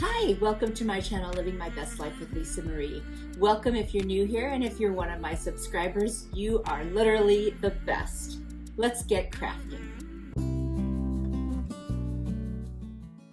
Hi, welcome to my channel, Living My Best Life with Lisa Marie. Welcome if you're new here, and if you're one of my subscribers, you are literally the best. Let's get crafting.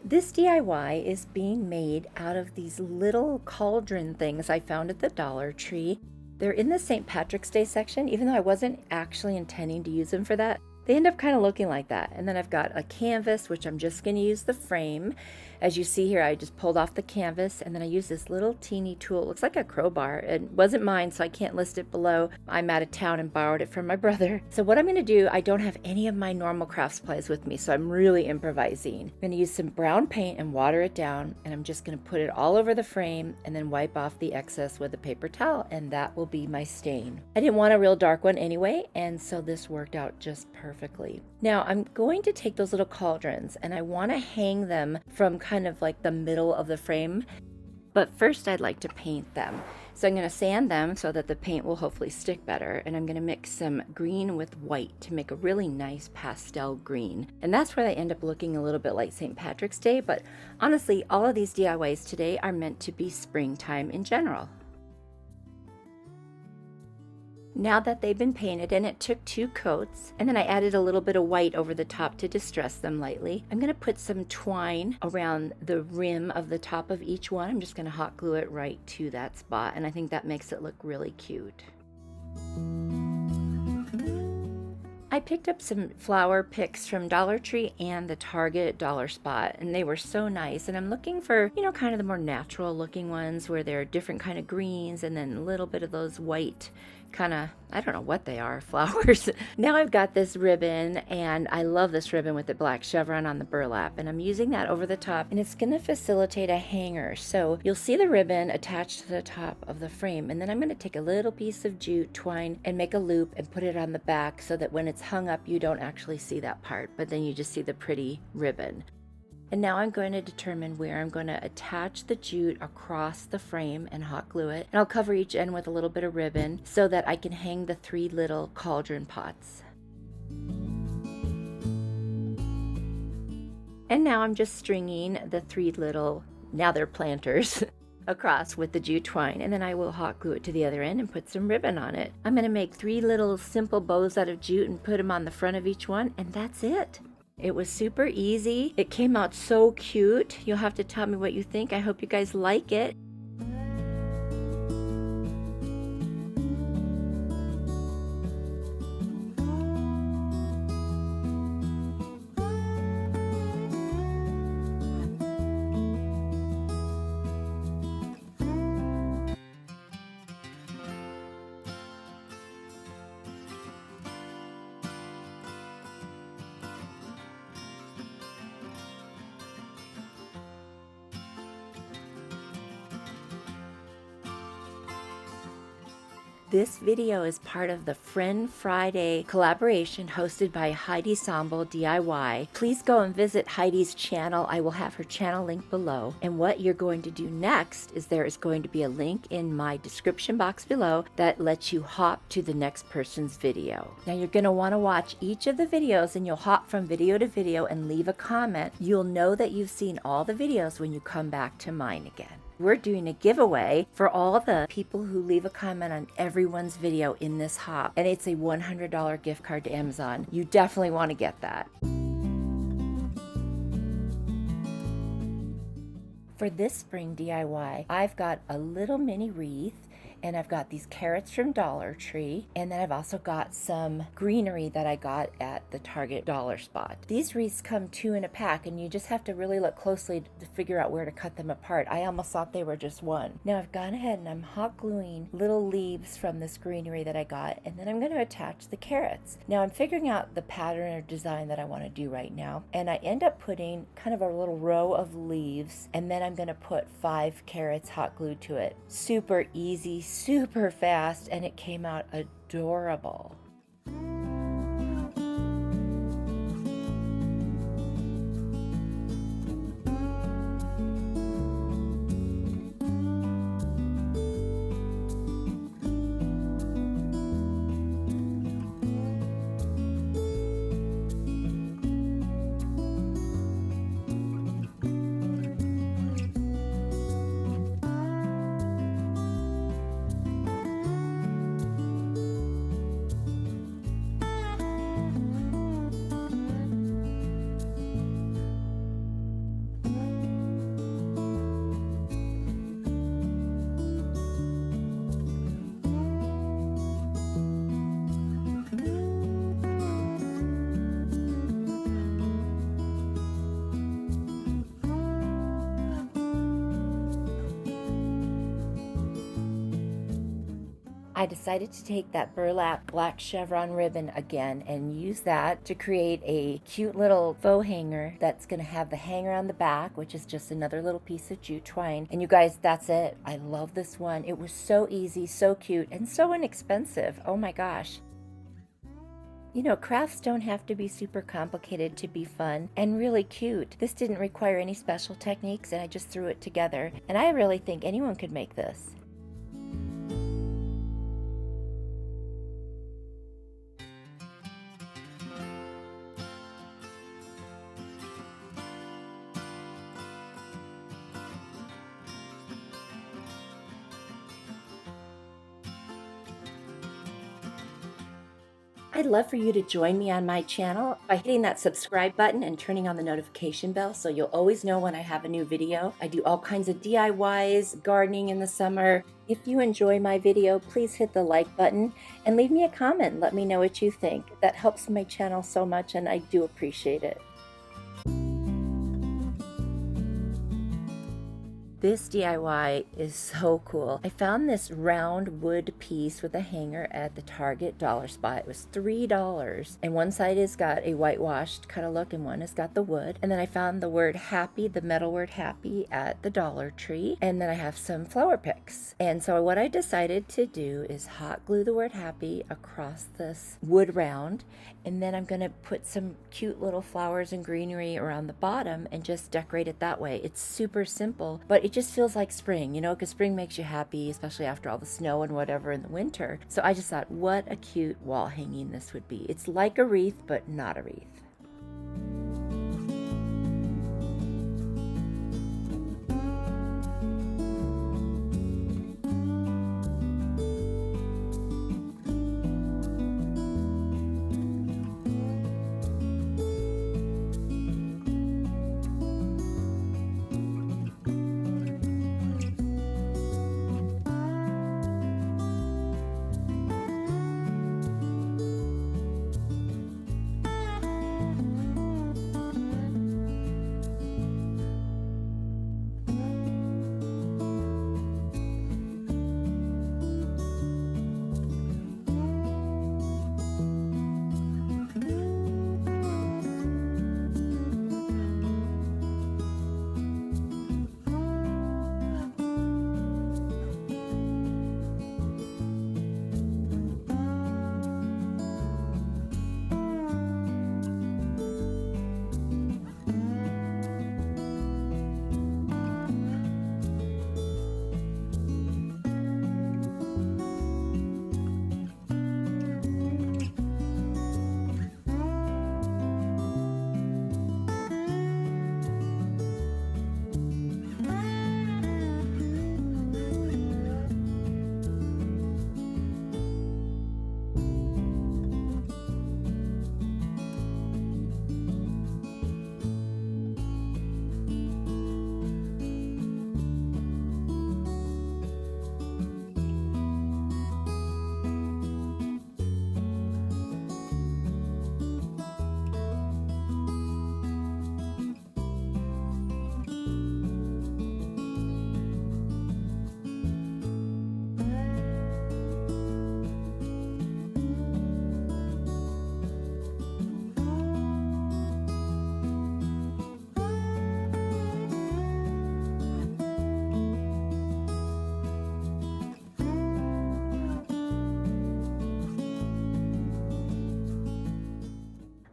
This DIY is being made out of these little cauldron things I found at the Dollar Tree. They're in the St. Patrick's Day section, even though I wasn't actually intending to use them for that. They end up kind of looking like that. And then I've got a canvas, which I'm just going to use the frame. As you see here, I just pulled off the canvas, and then I used this little teeny tool. It looks like a crowbar. It wasn't mine, so I can't list it below. I'm out of town and borrowed it from my brother. So what I'm going to do, I don't have any of my normal craft supplies with me, so I'm really improvising. I'm going to use some brown paint and water it down, and I'm just going to put it all over the frame and then wipe off the excess with a paper towel, and that will be my stain. I didn't want a real dark one anyway, and so this worked out just perfectly. Now I'm going to take those little cauldrons and I want to hang them from kind of like the middle of the frame, but first I'd like to paint them. So I'm going to sand them so that the paint will hopefully stick better, and I'm going to mix some green with white to make a really nice pastel green, and that's where they end up looking a little bit like St. Patrick's Day. But honestly, all of these DIYs today are meant to be springtime in general. Now that they've been painted, and it took 2 coats, and then I added a little bit of white over the top to distress them lightly, I'm going to put some twine around the rim of the top of each one. I'm just going to hot glue it right to that spot, and I think that makes it look really cute. I picked up some flower picks from Dollar Tree and the Target dollar spot, and they were so nice. And I'm looking for, kind of the more natural looking ones where they're different kind of greens and then a little bit of those white kind of, I don't know what they are, flowers. Now I've got this ribbon, and I love this ribbon with the black chevron on the burlap, and I'm using that over the top, and it's going to facilitate a hanger. So you'll see the ribbon attached to the top of the frame, and then I'm going to take a little piece of jute twine and make a loop and put it on the back so that when it's hung up you don't actually see that part, but then you just see the pretty ribbon. And now I'm going to determine where I'm going to attach the jute across the frame and hot glue it. And I'll cover each end with a little bit of ribbon so that I can hang the 3 little cauldron pots. And now I'm just stringing the 3 little, now they're planters, across with the jute twine, and then I will hot glue it to the other end and put some ribbon on it. I'm going to make 3 little simple bows out of jute and put them on the front of each one, and that's it. It was super easy. It came out so cute. You'll have to tell me what you think. I hope you guys like it. This video is part of the Friend Friday collaboration hosted by Heidi Sonboul DIY. Please go and visit Heidi's channel. I will have her channel link below. And what you're going to do next is there is going to be a link in my description box below that lets you hop to the next person's video. Now you're going to want to watch each of the videos, and you'll hop from video to video and leave a comment. You'll know that you've seen all the videos when you come back to mine again. We're doing a giveaway for all the people who leave a comment on everyone's video in this hop, and it's a $100 gift card to Amazon. You definitely want to get that. For this spring DIY, I've got a little mini wreath, and I've got these carrots from Dollar Tree, and then I've also got some greenery that I got at the Target dollar spot. These wreaths come 2 in a pack, and you just have to really look closely to figure out where to cut them apart. I almost thought they were just one. Now I've gone ahead and I'm hot gluing little leaves from this greenery that I got, and then I'm going to attach the carrots. Now I'm figuring out the pattern or design that I want to do right now, and I end up putting kind of a little row of leaves, and then I'm going to put 5 carrots hot glued to it. Super easy, super fast, and it came out adorable. I decided to take that burlap black chevron ribbon again and use that to create a cute little faux hanger that's going to have the hanger on the back, which is just another little piece of jute twine. And you guys, that's it. I love this one. It was so easy, so cute, and so inexpensive. Oh my gosh. You know, crafts don't have to be super complicated to be fun and really cute. This didn't require any special techniques, and I just threw it together. And I really think anyone could make this. I'd love for you to join me on my channel by hitting that subscribe button and turning on the notification bell so you'll always know when I have a new video. I do all kinds of DIYs, gardening in the summer. If you enjoy my video, please hit the like button and leave me a comment. Let me know what you think. That helps my channel so much and I do appreciate it. This DIY is so cool. I found this round wood piece with a hanger at the Target dollar spot. It was $3. And one side has got a whitewashed kind of look and one has got the wood. And then I found the word happy, the metal word happy at the Dollar Tree. And then I have some flower picks. And so what I decided to do is hot glue the word happy across this wood round. And then I'm going to put some cute little flowers and greenery around the bottom and just decorate it that way. It's super simple, but it just feels like spring, you know, because spring makes you happy, especially after all the snow and whatever in the winter. So I just thought, what a cute wall hanging this would be. It's like a wreath, but not a wreath.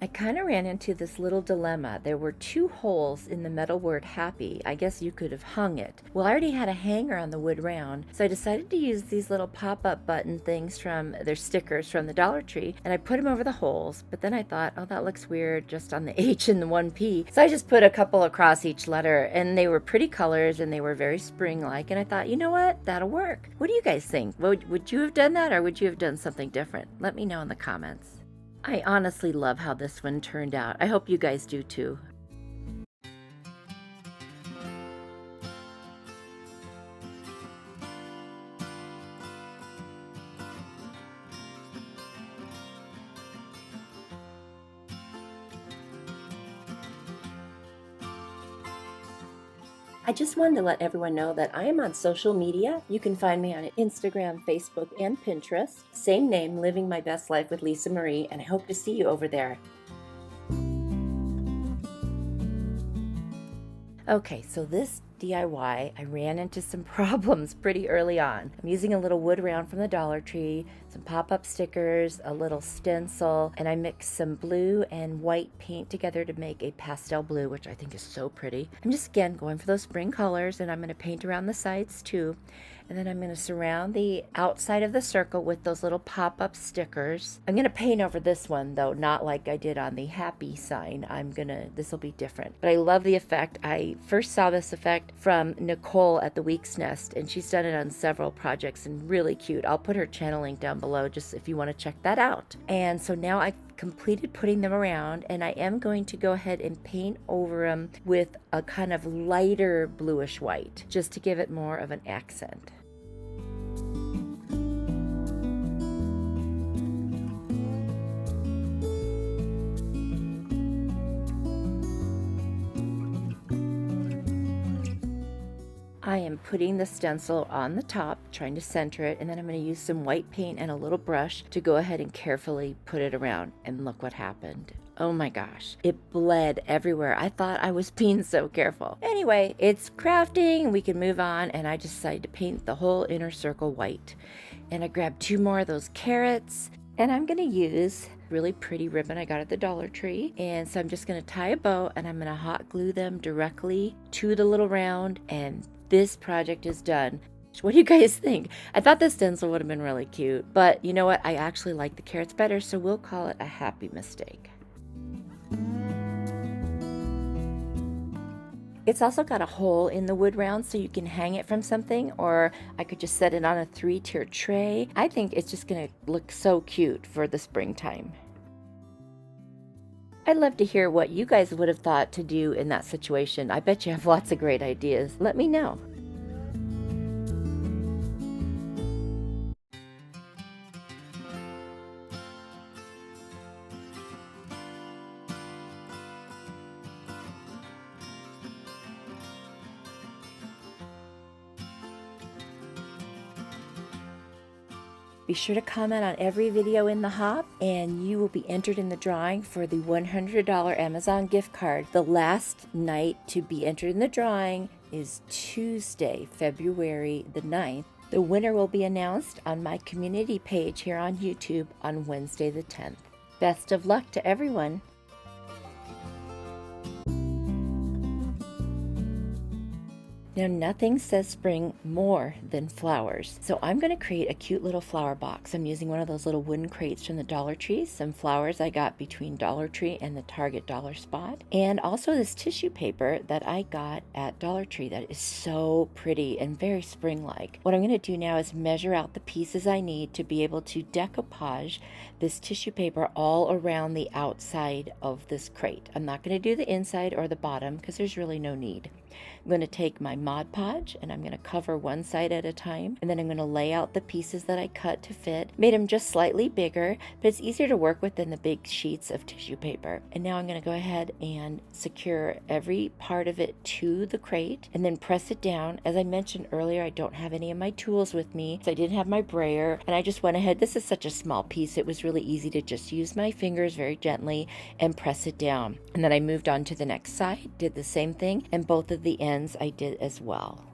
I kind of ran into this little dilemma. There were 2 holes in the metal word happy. I guess you could have hung it. Well, I already had a hanger on the wood round, so I decided to use these little pop-up button things they're stickers from the Dollar Tree, and I put them over the holes, but then I thought, oh, that looks weird just on the H and the 1P. So I just put a couple across each letter, and they were pretty colors, and they were very spring-like, and I thought, you know what? That'll work. What do you guys think? Would you have done that, or would you have done something different? Let me know in the comments. I honestly love how this one turned out. I hope you guys do too. I just wanted to let everyone know that I am on social media. You can find me on Instagram, Facebook, and Pinterest. Same name, Living My Best Life with Lisa Marie, and I hope to see you over there. Okay, so this DIY, I ran into some problems pretty early on. I'm using a little wood round from the Dollar Tree, some pop-up stickers, a little stencil, and I mixed some blue and white paint together to make a pastel blue, which I think is so pretty. I'm just, again, going for those spring colors, and I'm going to paint around the sides too. And then I'm going to surround the outside of the circle with those little pop-up stickers. I'm going to paint over this one though, not like I did on the happy sign. This will be different. But I love the effect. I first saw this effect from Nicole at the Week's Nest, and she's done it on several projects and really cute. I'll put her channel link down below just if you want to check that out. And so now I've completed putting them around, and I am going to go ahead and paint over them with a kind of lighter bluish white just to give it more of an accent. I am putting the stencil on the top, trying to center it, and then I'm going to use some white paint and a little brush to go ahead and carefully put it around. And look what happened. Oh my gosh, it bled everywhere. I thought I was being so careful. Anyway, it's crafting, we can move on, and I decided to paint the whole inner circle white. And I grabbed 2 more of those carrots, and I'm going to use really pretty ribbon I got at the Dollar Tree. And so I'm just going to tie a bow, and I'm going to hot glue them directly to the little round, and this project is done. What do you guys think? I thought the stencil would have been really cute, but you know what? I actually like the carrots better, so we'll call it a happy mistake. It's also got a hole in the wood round so you can hang it from something, or I could just set it on a 3-tier tray. I think it's just gonna look so cute for the springtime. I'd love to hear what you guys would have thought to do in that situation. I bet you have lots of great ideas. Let me know. Be sure to comment on every video in the hop, and you will be entered in the drawing for the $100 Amazon gift card. The last night to be entered in the drawing is Tuesday, February the 9th. The winner will be announced on my community page here on YouTube on Wednesday the 10th. Best of luck to everyone. Now, nothing says spring more than flowers. So I'm going to create a cute little flower box. I'm using one of those little wooden crates from the Dollar Tree, some flowers I got between Dollar Tree and the Target Dollar Spot, and also this tissue paper that I got at Dollar Tree that is so pretty and very spring-like. What I'm going to do now is measure out the pieces I need to be able to decoupage this tissue paper all around the outside of this crate. I'm not going to do the inside or the bottom because there's really no need. I'm going to take my Mod Podge and I'm going to cover one side at a time, and then I'm going to lay out the pieces that I cut to fit. Made them just slightly bigger, but it's easier to work with than the big sheets of tissue paper. And now I'm going to go ahead and secure every part of it to the crate and then press it down. As I mentioned earlier, I don't have any of my tools with me, so I didn't have my brayer, and I just went ahead. This is such a small piece, it was really easy to just use my fingers very gently and press it down. And then I moved on to the next side, did the same thing, and both of the ends I did as well.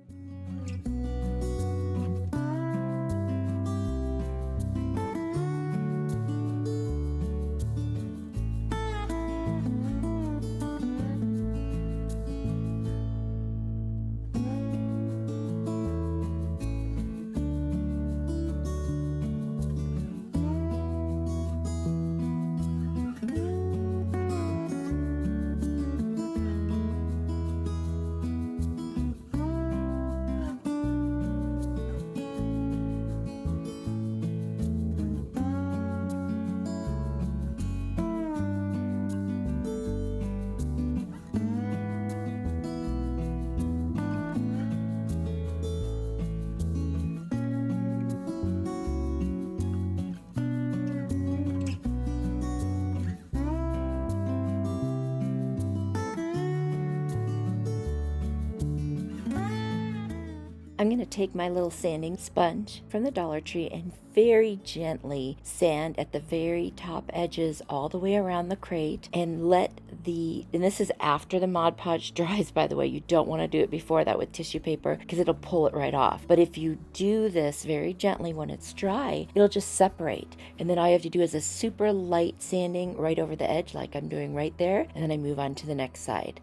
I'm going to take my little sanding sponge from the Dollar Tree and very gently sand at the very top edges all the way around the crate, and and this is after the Mod Podge dries, by the way. You don't want to do it before that with tissue paper because it'll pull it right off. But if you do this very gently when it's dry, it'll just separate. And then all you have to do is a super light sanding right over the edge like I'm doing right there, and then I move on to the next side.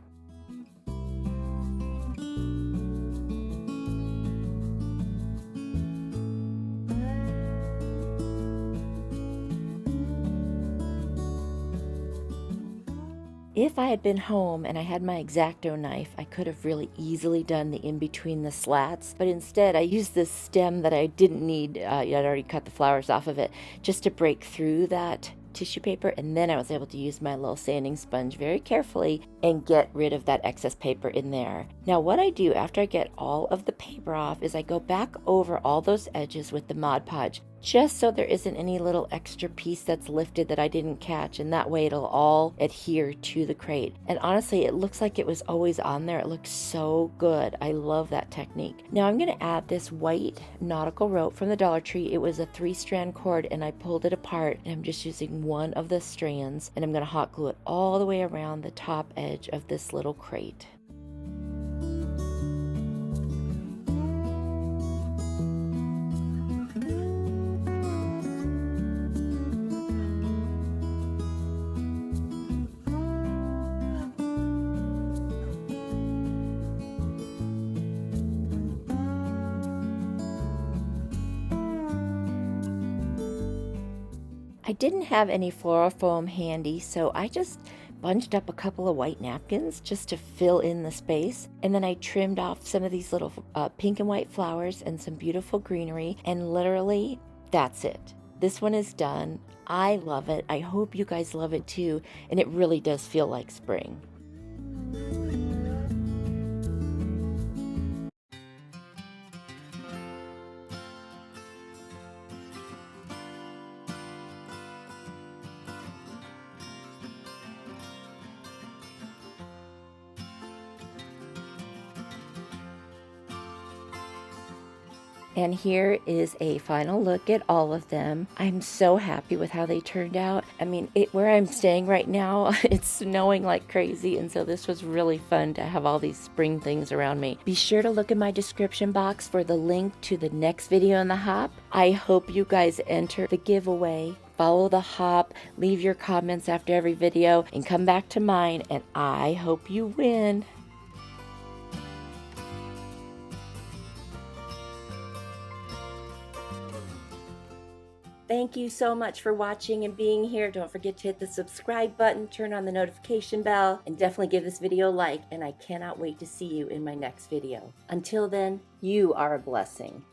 If I had been home and I had my X-Acto knife, I could have really easily done the in-between the slats, but instead I used this stem that I didn't need, I'd already cut the flowers off of it, just to break through that tissue paper, and then I was able to use my little sanding sponge very carefully and get rid of that excess paper in there. Now what I do after I get all of the paper off is I go back over all those edges with the Mod Podge, just so there isn't any little extra piece that's lifted that I didn't catch, and that way it'll all adhere to the crate. And honestly, it looks like it was always on there. It looks so good. I love that technique. Now I'm going to add this white nautical rope from the Dollar Tree. It was a 3-strand cord, and I pulled it apart, and I'm just using one of the strands, and I'm going to hot glue it all the way around the top edge of this little crate. I didn't have any floral foam handy, so I just bunched up a couple of white napkins just to fill in the space, and then I trimmed off some of these little pink and white flowers and some beautiful greenery, and literally that's it. This one is done. I love it. I hope you guys love it too, and it really does feel like spring. And here is a final look at all of them. I'm so happy with how they turned out. I mean, where I'm staying right now, it's snowing like crazy, and so this was really fun to have all these spring things around me. Be sure to look in my description box for the link to the next video on the hop. I hope you guys enter the giveaway. Follow the hop, leave your comments after every video, and come back to mine, and I hope you win. Thank you so much for watching and being here. Don't forget to hit the subscribe button, turn on the notification bell, and definitely give this video a like, and I cannot wait to see you in my next video. Until then, you are a blessing.